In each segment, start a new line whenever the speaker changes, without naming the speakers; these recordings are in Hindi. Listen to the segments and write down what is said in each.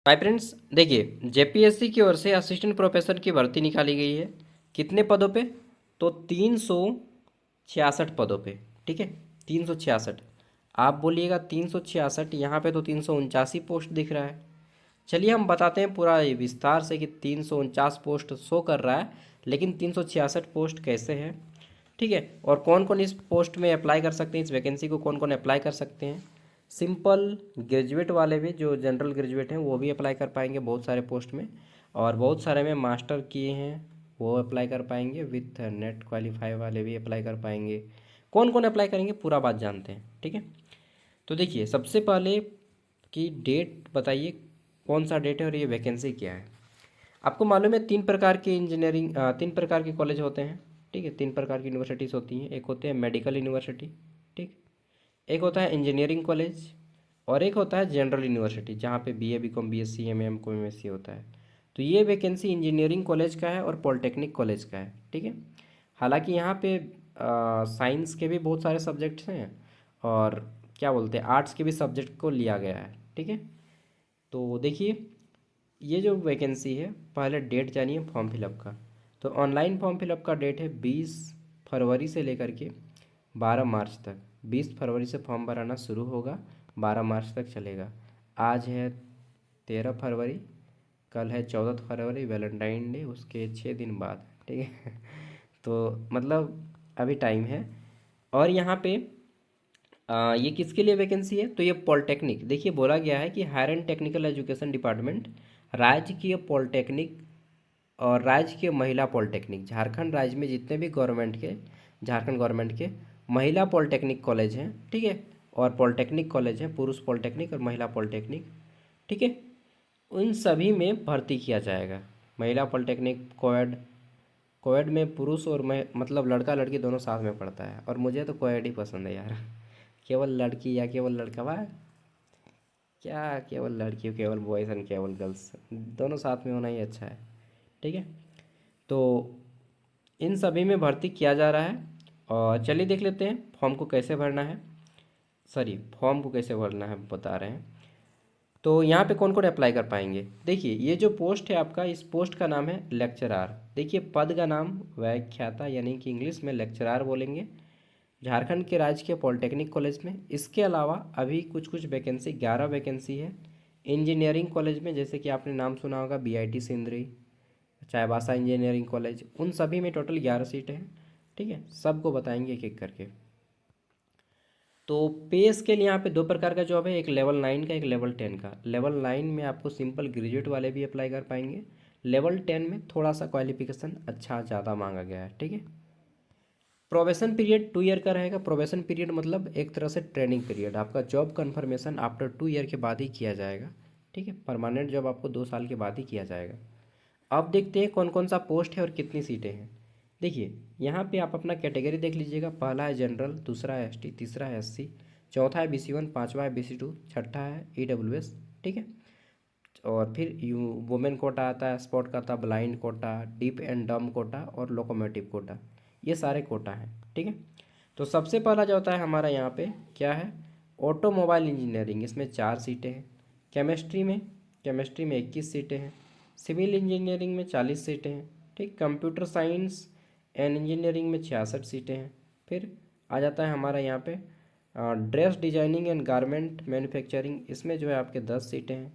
हाय फ्रेंड्स, देखिए जेपीएससी की ओर से असिस्टेंट प्रोफेसर की भर्ती निकाली गई है। कितने पदों पे? तो 366 पदों पे। ठीक है, 366। आप बोलिएगा 366, यहाँ पे तो 349 पोस्ट दिख रहा है। चलिए हम बताते हैं पूरा ये विस्तार से कि 349 पोस्ट शो कर रहा है, लेकिन 366 पोस्ट कैसे है। ठीक है, और कौन कौन इस पोस्ट में अप्लाई कर सकते हैं, इस वैकेंसी को कौन कौन अप्लाई कर सकते हैं। सिंपल ग्रेजुएट वाले भी, जो जनरल ग्रेजुएट हैं वो भी अप्लाई कर पाएंगे बहुत सारे पोस्ट में, और बहुत सारे में मास्टर किए हैं वो अप्लाई कर पाएंगे, विथ नेट क्वालिफाई वाले भी अप्लाई कर पाएंगे। कौन कौन अप्लाई करेंगे पूरा बात जानते हैं। ठीक है, तो देखिए सबसे पहले कि डेट बताइए, कौन सा डेट है और ये वैकेंसी क्या है। आपको मालूम है तीन प्रकार के तीन प्रकार के कॉलेज होते हैं। ठीक है, तीन प्रकार की यूनिवर्सिटीज़ होती हैं। एक होते हैं मेडिकल यूनिवर्सिटी, ठीक, एक होता है इंजीनियरिंग कॉलेज, और एक होता है जनरल यूनिवर्सिटी जहाँ पे बीए बीकॉम बीएससी एमएम को एमएससी होता है। तो ये वैकेंसी इंजीनियरिंग कॉलेज का है और पॉलिटेक्निक कॉलेज का है। ठीक है, हालांकि यहाँ पे साइंस के भी बहुत सारे सब्जेक्ट्स हैं, और क्या बोलते हैं आर्ट्स के भी सब्जेक्ट को लिया गया है। ठीक है, तो देखिए ये जो वैकेंसी है, पहले डेट जानिए फॉर्म फिलअप का। तो ऑनलाइन फॉर्म फिलअप का डेट है 20 फरवरी से लेकर के 12 मार्च तक। 20 फरवरी से फॉर्म भराना शुरू होगा, 12 मार्च तक चलेगा। आज है 13 फरवरी, कल है 14 फरवरी, वैलेंटाइन डे उसके 6 दिन बाद। ठीक है तो मतलब अभी टाइम है। और यहाँ पे ये किसके लिए वैकेंसी है? तो ये पॉलिटेक्निक, देखिए बोला गया है कि higher and technical education department, राजकीय पॉलिटेक्निक और राजकीय महिला पॉलिटेक्निक, झारखंड राज्य में जितने भी गवर्नमेंट के, झारखंड गवर्नमेंट के महिला पॉलिटेक्निक कॉलेज हैं, ठीक है, और पॉलिटेक्निक कॉलेज हैं, पुरुष पॉलिटेक्निक और महिला पॉलिटेक्निक, ठीक है, उन सभी में भर्ती किया जाएगा। महिला पॉलिटेक्निक कोएड, कोएड में पुरुष और मतलब लड़का लड़की दोनों साथ में पढ़ता है, और मुझे तो कोएड ही पसंद है यार। केवल लड़की या केवल लड़का, वाह क्या, केवल लड़की केवल बॉयज़ एंड केवल गर्ल्स, दोनों साथ में होना ही अच्छा है। ठीक है, तो इन सभी में भर्ती किया जा रहा है। और चलिए देख लेते हैं फॉर्म को कैसे भरना है, सॉरी फॉर्म को कैसे भरना है बता रहे हैं। तो यहाँ पे कौन कौन अप्लाई कर पाएंगे? देखिए ये जो पोस्ट है आपका, इस पोस्ट का नाम है लेक्चरार। देखिए पद का नाम व्याख्याता, यानी कि इंग्लिश में लेक्चरार बोलेंगे, झारखंड के राजकीय पॉलिटेक्निक कॉलेज में। इसके अलावा अभी कुछ कुछ वैकेंसी, 11 वैकेंसी है इंजीनियरिंग कॉलेज में, जैसे कि आपने नाम सुना होगा BIT Sindri, Chaibasa engineering college, उन सभी में टोटल 11 सीटें हैं। ठीक है, सबको बताएंगे एक एक करके। तो पे स्केल यहाँ पे दो प्रकार का जॉब है, एक लेवल 9 का, एक लेवल 10 का। लेवल 9 में आपको सिंपल ग्रेजुएट वाले भी अप्लाई कर पाएंगे। लेवल 10 में थोड़ा सा क्वालिफिकेशन अच्छा ज़्यादा मांगा गया है। ठीक है, प्रोबेशन पीरियड 2 ईयर का रहेगा। प्रोबेशन पीरियड मतलब एक तरह से ट्रेनिंग पीरियड, आपका जॉब कन्फर्मेशन आफ्टर 2 ईयर के बाद ही किया जाएगा। ठीक है, परमानेंट जॉब आपको 2 साल के बाद ही किया जाएगा। अब देखते हैं कौन कौन सा पोस्ट है और कितनी सीटें हैं। देखिए यहाँ पे आप अपना कैटेगरी देख लीजिएगा। पहला है जनरल, दूसरा है एसटी, तीसरा है एससी, चौथा है बीसी 1, पांचवा है बीसी 2, छठा है ईडब्ल्यूएस। ठीक है, और फिर यू वुमेन कोटा आता है, स्पॉट का आता, ब्लाइंड कोटा, डीप एंड डम कोटा और लोकोमोटिव कोटा, ये सारे कोटा हैं। ठीक है, तो सबसे पहला जो होता है हमारा यहाँ पे क्या है, ऑटोमोबाइल इंजीनियरिंग, इसमें 4 सीटें हैं। केमिस्ट्री में 21 सीटें हैं। सिविल इंजीनियरिंग में 40 सीटें हैं। ठीक, कंप्यूटर साइंस एंड इंजीनियरिंग में 66 सीटें हैं। फिर आ जाता है हमारा यहाँ पे dress designing and garment manufacturing, इसमें जो है आपके 10 सीटें हैं।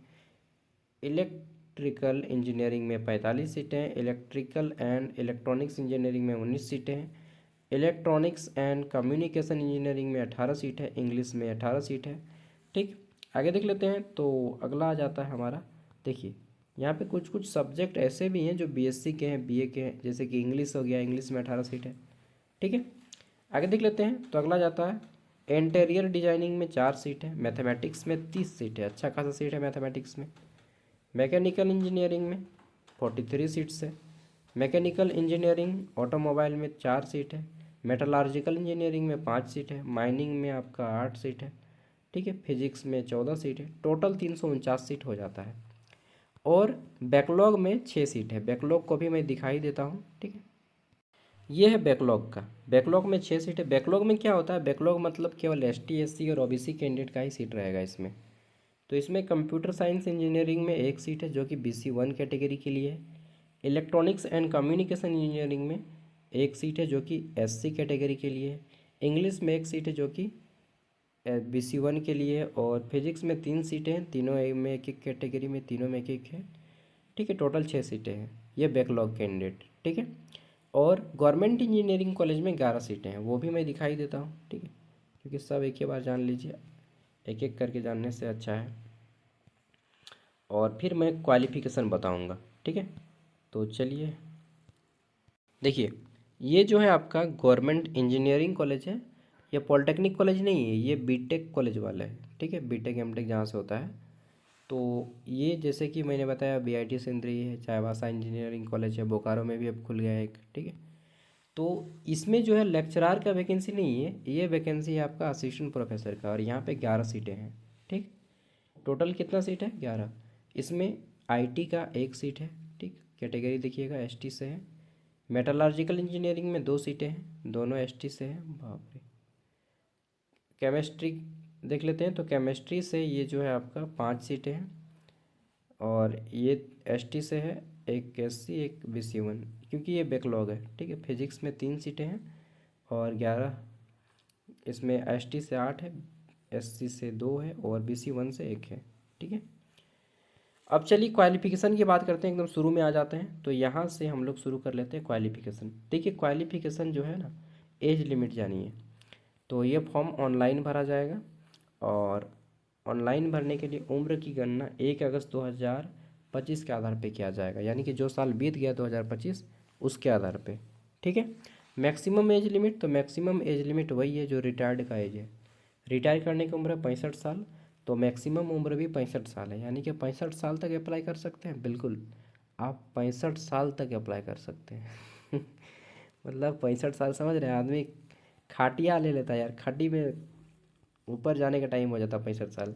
इलेक्ट्रिकल इंजीनियरिंग में 45 सीटें हैं। इलेक्ट्रिकल एंड इलेक्ट्रॉनिक्स इंजीनियरिंग में 19 सीटें हैं। इलेक्ट्रॉनिक्स एंड कम्युनिकेशन इंजीनियरिंग में 18 सीट है। इंग्लिश में 18 सीट है। ठीक, आगे देख लेते हैं। तो अगला आ जाता है हमारा, देखिए यहाँ पे कुछ कुछ सब्जेक्ट ऐसे भी हैं जो बीएससी के हैं, बीए के हैं, जैसे कि इंग्लिश हो गया, इंग्लिश में 18 सीट है। ठीक है, आगे देख लेते हैं। तो अगला जाता है इंटीरियर डिजाइनिंग में 4 सीट है। मैथमेटिक्स में 30 सीट है, अच्छा खासा सीट है मैथमेटिक्स में। मैकेनिकल इंजीनियरिंग में 43 सीट्स है। मैकेनिकल इंजीनियरिंग ऑटोमोबाइल में 4 सीट है। मेटलर्जिकल इंजीनियरिंग में 5 सीट है। माइनिंग में आपका 8 सीट है। ठीक है, फिजिक्स में 14 सीट है। टोटल 349 सीट हो जाता है। और बैकलॉग में 6 सीट है। बैकलॉग को भी मैं दिखाई देता हूँ। ठीक है, ये है बैकलॉग का। बैकलॉग में 6 सीट है। बैकलॉग में क्या होता है, बैकलॉग मतलब केवल एसटी एससी और ओबीसी कैंडिडेट का ही सीट रहेगा इसमें। तो इसमें कंप्यूटर साइंस इंजीनियरिंग में एक सीट है जो कि BC1 कैटेगरी के लिए है। इलेक्ट्रॉनिक्स एंड कम्युनिकेशन इंजीनियरिंग में एक सीट है जो कि SC कैटेगरी के लिए है। इंग्लिश में एक सीट है जो कि BC1 के लिए है। और फिजिक्स में 3 सीटें हैं, तीनों में एक एक कैटेगरी में, तीनों में एक एक है। ठीक है, टोटल 6 सीटें हैं। ये बैकलॉग कैंडिडेट। ठीक है, और गवर्नमेंट इंजीनियरिंग कॉलेज में 11 सीटें हैं, वो भी मैं दिखाई देता हूँ। ठीक है, क्योंकि सब एक ही बार जान लीजिए, एक एक करके जानने से अच्छा है। और फिर मैं क्वालिफ़िकेशन बताऊँगा। ठीक है, तो चलिए देखिए, ये जो है आपका गवर्नमेंट इंजीनियरिंग कॉलेज है, ये पॉलिटेक्निक कॉलेज नहीं है, ये बीटेक कॉलेज वाला है। ठीक है, बीटेक एमटेक जहाँ से होता है। तो ये जैसे कि मैंने बताया BIT सिंदरी है, चाईबासा इंजीनियरिंग कॉलेज है, बोकारो में भी अब खुल गया है एक। ठीक है, तो इसमें जो है लेक्चरार का वैकेंसी नहीं है, ये वैकेंसी है आपका असिस्टेंट प्रोफेसर का, और यहाँ पे 11 सीटें हैं। ठीक, टोटल कितना सीट है? 11। इसमें IT का एक सीट है। ठीक, कैटेगरी देखिएगा ST से है। मेटलर्जिकल इंजीनियरिंग में 2 सीटें हैं, दोनों ST से हैं। बाप रे। केमिस्ट्री देख लेते हैं, तो केमिस्ट्री से ये जो है आपका 5 सीटें हैं, और ये ST से है, एक SC एक BC1, क्योंकि ये बैकलॉग है। ठीक है, फिजिक्स में 3 सीटें हैं और 11, इसमें ST से 8 है, SC से 2 है और BC1 से 1 है। ठीक है, अब चलिए क्वालिफिकेशन की बात करते हैं, एकदम शुरू में आ जाते हैं। तो यहाँ से हम लोग शुरू कर लेते हैं क्वालिफिकेशन। देखिए, क्वालिफिकेशन जो है ना, एज लिमिट जानिए। तो ये फॉर्म ऑनलाइन भरा जाएगा, और ऑनलाइन भरने के लिए उम्र की गणना 1 अगस्त 2025 के आधार पे किया जाएगा, यानी कि जो साल बीत गया 2025 उसके आधार पे। ठीक है, मैक्सिमम एज लिमिट, तो मैक्सिमम एज लिमिट वही है जो रिटायर्ड का एज है। रिटायर करने की उम्र है 65 साल, तो मैक्सिमम उम्र भी 65 साल है, यानी कि 65 साल तक अप्लाई कर सकते हैं। बिल्कुल, आप 65 साल तक अप्लाई कर सकते हैं। मतलब 65 साल, समझ रहे हैं? आदमी खाटिया ले लेता है यार, खाटी में ऊपर जाने का टाइम हो जाता है 65 साल,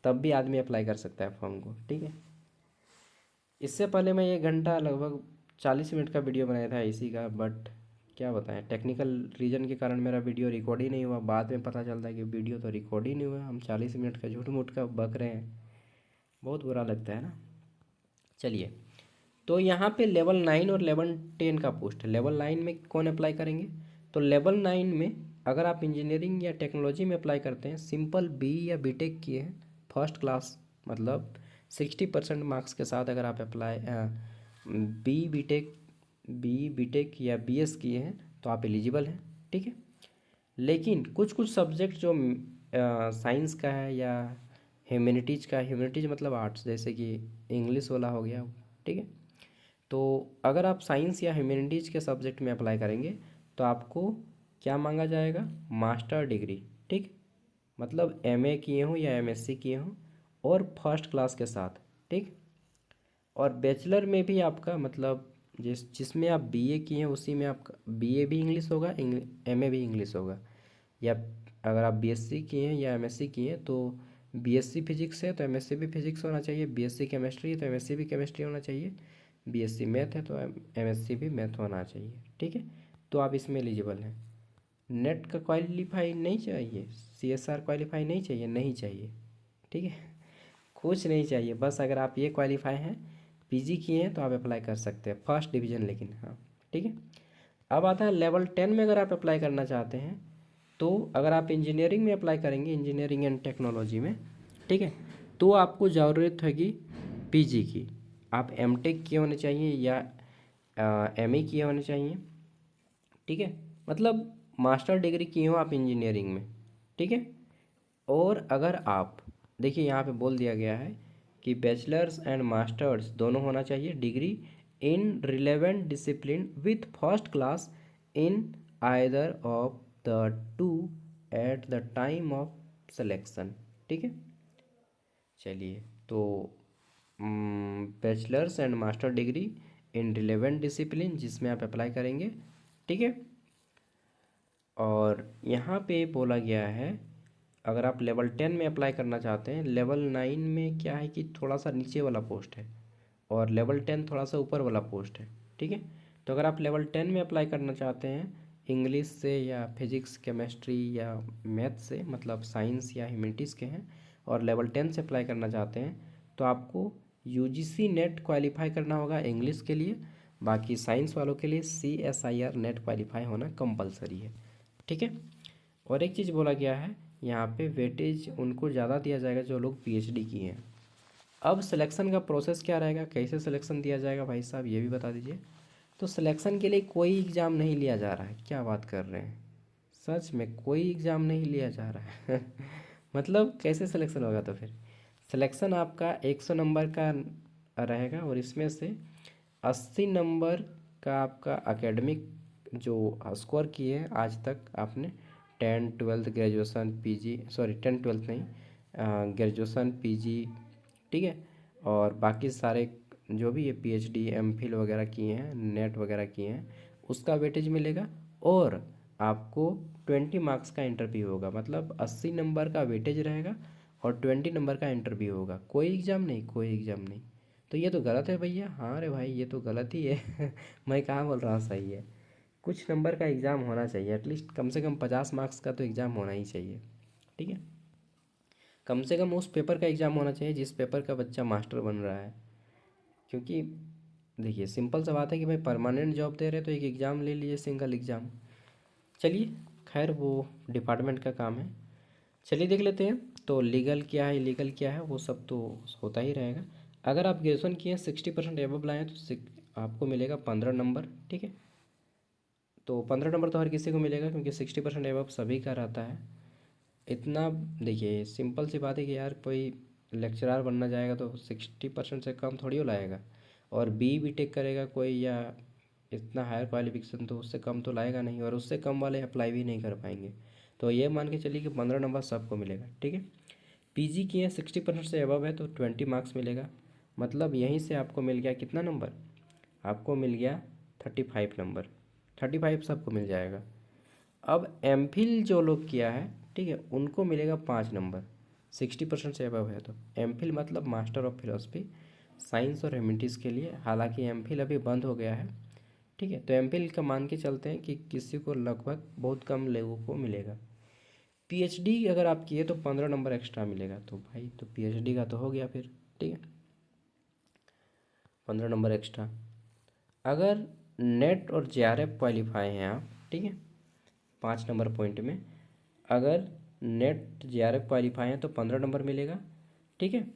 तब भी आदमी अप्लाई कर सकता है फॉर्म को। ठीक है, इससे पहले मैं 1 घंटा लगभग 40 मिनट का वीडियो बनाया था इसी का, बट क्या बताएं, टेक्निकल रीजन के कारण मेरा वीडियो रिकॉर्ड ही नहीं हुआ। बाद में पता चलता है कि वीडियो तो रिकॉर्ड ही नहीं हुआ, हम 40 मिनट का झूठ मूठ का बक रहे हैं। बहुत बुरा लगता है ना। चलिए, तो यहाँ पे लेवल 9 और लेवल 10 का पोस्ट है। लेवल 9 में कौन अप्लाई करेंगे? तो लेवल 9 में अगर आप इंजीनियरिंग या टेक्नोलॉजी में अप्लाई करते हैं, सिंपल BE या BTech किए हैं, फर्स्ट क्लास, मतलब 60% मार्क्स के साथ अगर आप अप्लाई BTech या BS किए हैं तो आप एलिजिबल हैं। ठीक है, लेकिन कुछ कुछ सब्जेक्ट जो साइंस का है या ह्यूमैनिटीज़ का, ह्यूमैनिटीज़ मतलब आर्ट्स, जैसे कि इंग्लिश वाला हो गया। ठीक है, तो अगर आप साइंस या ह्यूमैनिटीज़ के सब्जेक्ट में अप्लाई करेंगे तो आपको क्या मांगा जाएगा? Master degree. ठीक, मतलब MA किए हों या MSc किए हों, और फर्स्ट क्लास के साथ। ठीक, और बैचलर में भी आपका मतलब जिसमें आप BA किए हैं उसी में आपका BA भी इंग्लिश होगा, MA भी इंग्लिश होगा। या अगर आप BSc किए हैं या MSc किए हैं, तो BSc फिजिक्स है तो MSc भी फिजिक्स होना चाहिए, BSc केमिस्ट्री है तो MSc भी केमिस्ट्री होना चाहिए, BSc मैथ है तो MSc भी मैथ होना चाहिए। ठीक है, तो आप इसमें एलिजिबल हैं। नेट का क्वालिफाई नहीं चाहिए, CSR क्वालिफाई नहीं चाहिए, नहीं चाहिए। ठीक है, कुछ नहीं चाहिए, बस अगर आप ये क्वालिफाई हैं, PG किए हैं, तो आप अप्लाई कर सकते हैं, फर्स्ट डिवीज़न लेकिन। हाँ, ठीक है, अब आता है लेवल 10 में अगर आप अप्लाई करना चाहते हैं, तो अगर आप इंजीनियरिंग में अप्लाई करेंगे, इंजीनियरिंग एंड टेक्नोलॉजी में, ठीक है, तो आपको ज़रूरत होगी PG की। आप MTech किए होने चाहिए या MA किए होने चाहिए। ठीक है, मतलब मास्टर डिग्री किए हो आप इंजीनियरिंग में। ठीक है, और अगर आप देखिए यहाँ पे बोल दिया गया है कि बैचलर्स एंड मास्टर्स दोनों होना चाहिए degree in relevant discipline with first class in either of the two at the time of selection. ठीक है, चलिए, तो bachelors and master degree in relevant discipline जिसमें आप अप्लाई करेंगे। ठीक है, और यहाँ पे बोला गया है अगर आप लेवल 10 में अप्लाई करना चाहते हैं, लेवल 9 में क्या है कि थोड़ा सा नीचे वाला पोस्ट है, और लेवल 10 थोड़ा सा ऊपर वाला पोस्ट है। ठीक है, तो अगर आप लेवल 10 में अप्लाई करना चाहते हैं इंग्लिश से या फिजिक्स केमिस्ट्री या मैथ से, मतलब साइंस या ह्यूमैनिटीज़ के हैं, और लेवल 10 से अप्लाई करना चाहते हैं तो आपको यूजीसी नेट क्वालिफाई करना होगा इंग्लिश के लिए। बाकी साइंस वालों के लिए CSIR नेट क्वालिफाई होना कंपलसरी है, ठीक है। और एक चीज़ बोला गया है यहाँ पे, वेटेज उनको ज़्यादा दिया जाएगा जो लोग PhD किए हैं। अब सिलेक्शन का प्रोसेस क्या रहेगा, कैसे सिलेक्शन दिया जाएगा भाई साहब, ये भी बता दीजिए। तो सिलेक्शन के लिए कोई एग्ज़ाम नहीं लिया जा रहा है, क्या बात कर रहे हैं, सच में कोई एग्ज़ाम नहीं लिया जा रहा है मतलब कैसे सिलेक्शन होगा, तो फिर सिलेक्शन आपका 100 नंबर का रहेगा और इसमें से 80 नंबर का आपका एकेडमिक जो स्कोर किए हैं आज तक आपने, 10 12 ग्रेजुएशन PG, सॉरी 10 12 नहीं, ग्रेजुएशन PG, ठीक है। और बाकी सारे जो भी ये PhD MPhil वगैरह किए हैं, नेट वगैरह किए हैं, उसका वेटेज मिलेगा। और आपको 20 मार्क्स का इंटरव्यू होगा, मतलब 80 नंबर का वेटेज रहेगा और 20 नंबर का इंटरव्यू होगा। कोई एग्ज़ाम नहीं, कोई एग्ज़ाम नहीं। तो ये तो गलत है भैया, हाँ रे भाई ये तो गलत ही है मैं कहाँ बोल रहा हूँ सही है। कुछ नंबर का एग्ज़ाम होना चाहिए, एटलीस्ट कम से कम 50 मार्क्स का तो एग्ज़ाम होना ही चाहिए, ठीक है। कम से कम उस पेपर का एग्ज़ाम होना चाहिए जिस पेपर का बच्चा मास्टर बन रहा है। क्योंकि देखिए सिंपल सा बात है कि भाई परमानेंट जॉब दे रहे तो एक एग्ज़ाम ले लीजिए, सिंगल एग्ज़ाम। चलिए खैर वो डिपार्टमेंट का काम है, चलिए देख लेते हैं। तो लीगल क्या है, इलीगल क्या है, वो सब तो होता ही रहेगा। अगर आप ग्रेजुएशन किए 60% एबव लाएँ तो आपको मिलेगा 15 नंबर, ठीक है। तो 15 नंबर तो हर किसी को मिलेगा क्योंकि 60% एबव सभी का रहता है। इतना देखिए सिंपल सी बात है कि यार कोई लेक्चरार बनना जाएगा तो 60% से कम थोड़ी हो लाएगा। और बी टेक करेगा कोई या इतना हायर क्वालिफिकेशन तो उससे कम तो लाएगा नहीं, और उससे कम वाले अप्लाई भी नहीं कर पाएंगे। तो ये मान के चलिए कि 15 नंबर सबको मिलेगा, ठीक है। PG किए 60% से अबव है तो 20 मार्क्स मिलेगा, मतलब यहीं से आपको मिल गया कितना नंबर, आपको मिल गया 35 नंबर, 35 सबको मिल जाएगा। अब MPhil जो लोग किया है, ठीक है, उनको मिलेगा 5 नंबर, 60% से अबव है तो। MPhil मतलब मास्टर ऑफ फिलोसफी, साइंस और ह्यूमैनिटीज़ के लिए। हालांकि MPhil अभी बंद हो गया है, ठीक है। तो MPhil का मान के चलते हैं कि किसी को लगभग बहुत कम लोगों को मिलेगा। PhD अगर आप किए तो 15 नंबर एक्स्ट्रा मिलेगा, तो भाई तो PhD का तो हो गया फिर, ठीक है, 15 नंबर एक्स्ट्रा। अगर नेट और JRF क्वालिफाई हैं आप, ठीक है, 5 नंबर पॉइंट में अगर नेट JRF क्वालिफाई हैं तो 15 नंबर मिलेगा, ठीक है।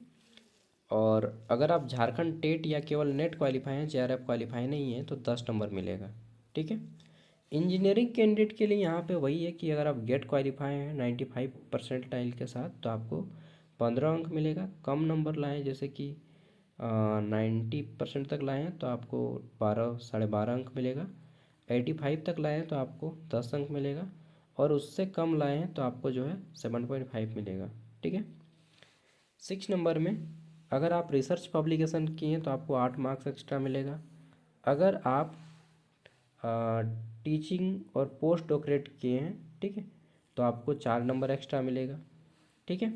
और अगर आप झारखंड टेट या केवल नेट क्वालिफाई हैं, JRF क्वालिफाई नहीं है, तो 10 नंबर मिलेगा, ठीक है। इंजीनियरिंग कैंडिडेट के लिए यहाँ पे वही है कि अगर आप गेट क्वालिफाई हैं 95 परसेंटाइल के साथ तो आपको 15 अंक मिलेगा। कम नंबर लाएँ जैसे कि 90% तक लाएँ तो आपको 12 12.5 अंक मिलेगा। 85 तक लाएँ तो आपको 10 अंक मिलेगा। और उससे कम लाएँ तो आपको जो है 7.5 मिलेगा, ठीक है। 6 नंबर में अगर आप रिसर्च पब्लिकेशन किए हैं तो आपको 8 मार्क्स एक्स्ट्रा मिलेगा। अगर आप टीचिंग और पोस्ट डॉक्टरेट किए हैं, ठीक है, तो आपको 4 नंबर एक्स्ट्रा मिलेगा, ठीक है।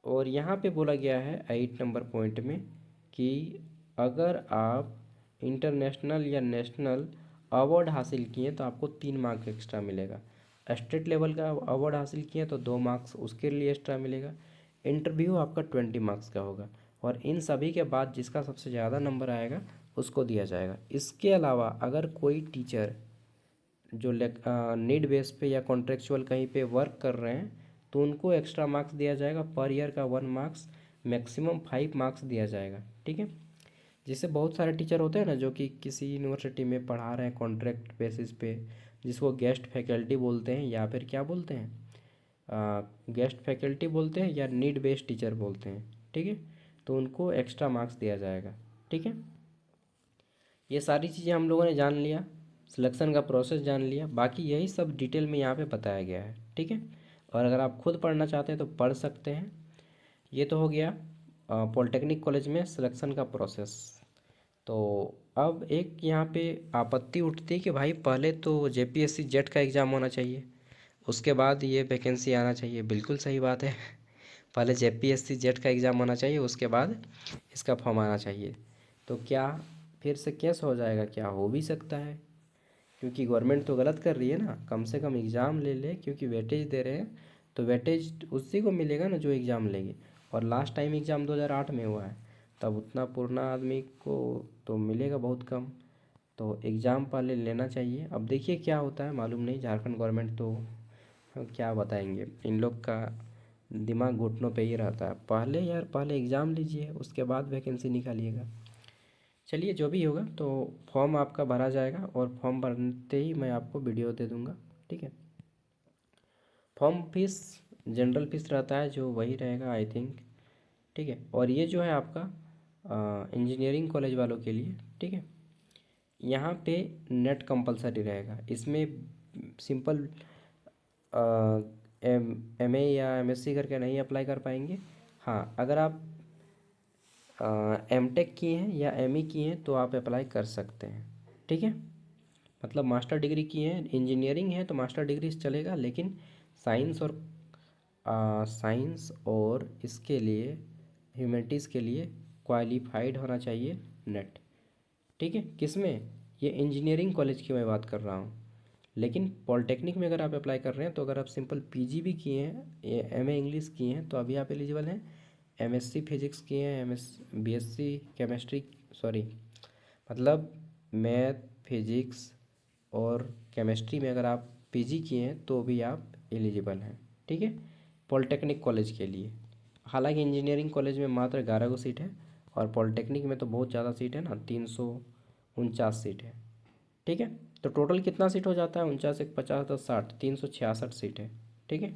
और यहाँ पे बोला गया है 8 नंबर पॉइंट में कि अगर आप इंटरनेशनल या नेशनल अवार्ड हासिल किए तो आपको 3 मार्क्स एक्स्ट्रा मिलेगा। स्टेट लेवल का अवार्ड हासिल किए तो 2 मार्क्स उसके लिए एक्स्ट्रा मिलेगा। इंटरव्यू आपका 20 मार्क्स का होगा और इन सभी के बाद जिसका सबसे ज़्यादा नंबर आएगा उसको दिया जाएगा। इसके अलावा अगर कोई टीचर जो नीड बेस पे या कॉन्ट्रेक्चुअल कहीं पे वर्क कर रहे हैं तो उनको एक्स्ट्रा मार्क्स दिया जाएगा, पर ईयर का 1 मार्क्स, मैक्सिमम 5 मार्क्स दिया जाएगा, ठीक है। जैसे बहुत सारे टीचर होते हैं ना जो कि किसी यूनिवर्सिटी में पढ़ा रहे हैं कॉन्ट्रैक्ट बेसिस पे, जिसको गेस्ट फैकल्टी बोलते हैं या फिर क्या बोलते हैं, गेस्ट फैकल्टी बोलते हैं या नीड बेस्ड टीचर बोलते हैं, ठीक है। तो उनको एक्स्ट्रा मार्क्स दिया जाएगा, ठीक है। ये सारी चीज़ें हम लोगों ने जान लिया, सिलेक्शन का प्रोसेस जान लिया, बाकी यही सब डिटेल में यहाँ पे बताया गया है, ठीक है। और अगर आप खुद पढ़ना चाहते हैं तो पढ़ सकते हैं। ये तो हो गया पॉलिटेक्निक कॉलेज में सिलेक्शन का प्रोसेस। तो अब एक यहाँ पे आपत्ति उठती है कि भाई पहले तो JPSC जेट का एग्ज़ाम होना चाहिए, उसके बाद ये वैकेंसी आना चाहिए। बिल्कुल सही बात है पहले JPSC जेट का एग्ज़ाम होना चाहिए, उसके बाद इसका फॉर्म आना चाहिए। तो क्या फिर से केस हो जाएगा, क्या हो भी सकता है, क्योंकि गवर्नमेंट तो गलत कर रही है ना। कम से कम एग्ज़ाम ले ले, क्योंकि वेटेज दे रहे हैं तो वेटेज उसी को मिलेगा ना जो एग्ज़ाम लेंगे। और लास्ट टाइम एग्ज़ाम 2008 में हुआ है, तब उतना पुराना आदमी को तो मिलेगा बहुत कम। तो एग्ज़ाम पहले लेना चाहिए। अब देखिए क्या होता है मालूम नहीं, झारखंड गवर्नमेंट तो क्या बताएंगे, इन लोग का दिमाग घुटनों पे ही रहता है। पहले यार पहले एग्ज़ाम लीजिए, उसके बाद वैकेंसी निकालिएगा। चलिए जो भी होगा, तो फॉर्म आपका भरा जाएगा और फॉर्म भरते ही मैं आपको वीडियो दे दूँगा, ठीक है। फॉर्म फीस जनरल फीस रहता है जो वही रहेगा आई थिंक, ठीक है। और ये जो है आपका इंजीनियरिंग कॉलेज वालों के लिए, ठीक है। यहाँ पे नेट कंपलसरी रहेगा, इसमें सिंपल एम ए या एमएससी करके नहीं अप्लाई कर पाएंगे। हाँ, अगर आप एम टेक किए हैं या एम ई किए हैं तो आप अप्लाई कर सकते हैं, ठीक है। मतलब मास्टर डिग्री किए हैं, इंजीनियरिंग है तो मास्टर डिग्री से चलेगा, लेकिन साइंस और साइंस और इसके लिए ह्यूमैनिटीज़ के लिए क्वालिफाइड होना चाहिए नेट, ठीक है। किसमें, ये इंजीनियरिंग कॉलेज की मैं बात कर रहा हूँ। लेकिन पॉलिटेक्निक में अगर आप अप्लाई कर रहे हैं, तो अगर आप सिंपल पीजी भी किए हैं, एमए इंग्लिश किए हैं, तो अभी आप एलिजिबल हैं। एमएससी फिजिक्स किए हैं, बीएससी केमिस्ट्री, सॉरी मतलब मैथ फिजिक्स और केमिस्ट्री में अगर आप पीजी किए हैं तो भी आप एलिजिबल हैं, ठीक है, पॉलिटेक्निक कॉलेज के लिए। हालांकि इंजीनियरिंग कॉलेज में मात्र 11 गो सीट है, और पॉलिटेक्निक में तो बहुत ज़्यादा सीट है ना, 349 सीट है, ठीक है। तो टोटल कितना सीट हो जाता है, 49 एक 50 10 60, 366 सीट है, ठीक है।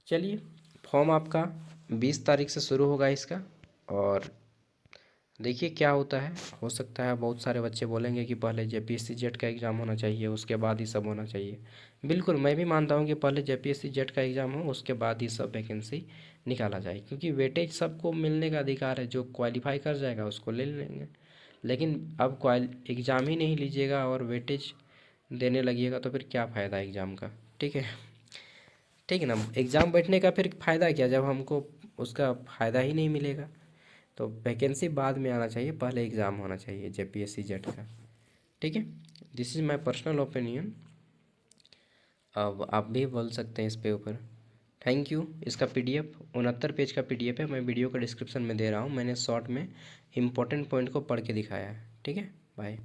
चलिए, फॉर्म आपका 20 तारीख से शुरू होगा इसका, और देखिए क्या होता है। हो सकता है बहुत सारे बच्चे बोलेंगे कि पहले जेपीएससी जेट का एग्ज़ाम होना चाहिए, उसके बाद ही सब होना चाहिए। बिल्कुल, मैं भी मानता हूँ कि पहले जेपीएससी जेट का एग्ज़ाम हो, उसके बाद ही सब वैकेंसी निकाला जाए, क्योंकि वेटेज सबको मिलने का अधिकार है। जो क्वालिफाई कर जाएगा उसको ले लेंगे। लेकिन अब एग्ज़ाम ही नहीं लीजिएगा और वेटेज देने लगिएगा तो फिर क्या फ़ायदा एग्ज़ाम का, ठीक है। ठीक है ना, एग्ज़ाम बैठने का फिर फ़ायदा क्या, जब हमको उसका फ़ायदा ही नहीं मिलेगा। तो वैकेंसी बाद में आना चाहिए, पहले एग्ज़ाम होना चाहिए जेपीएससी जेट का, ठीक है। This is my personal opinion. अब आप भी बोल सकते हैं इस पे ऊपर। Thank you. इसका पीडीएफ 69 पेज का पीडीएफ है, मैं वीडियो का डिस्क्रिप्शन में दे रहा हूँ। मैंने शॉर्ट में इंपॉर्टेंट पॉइंट को पढ़ के दिखाया है, ठीक है। बाय।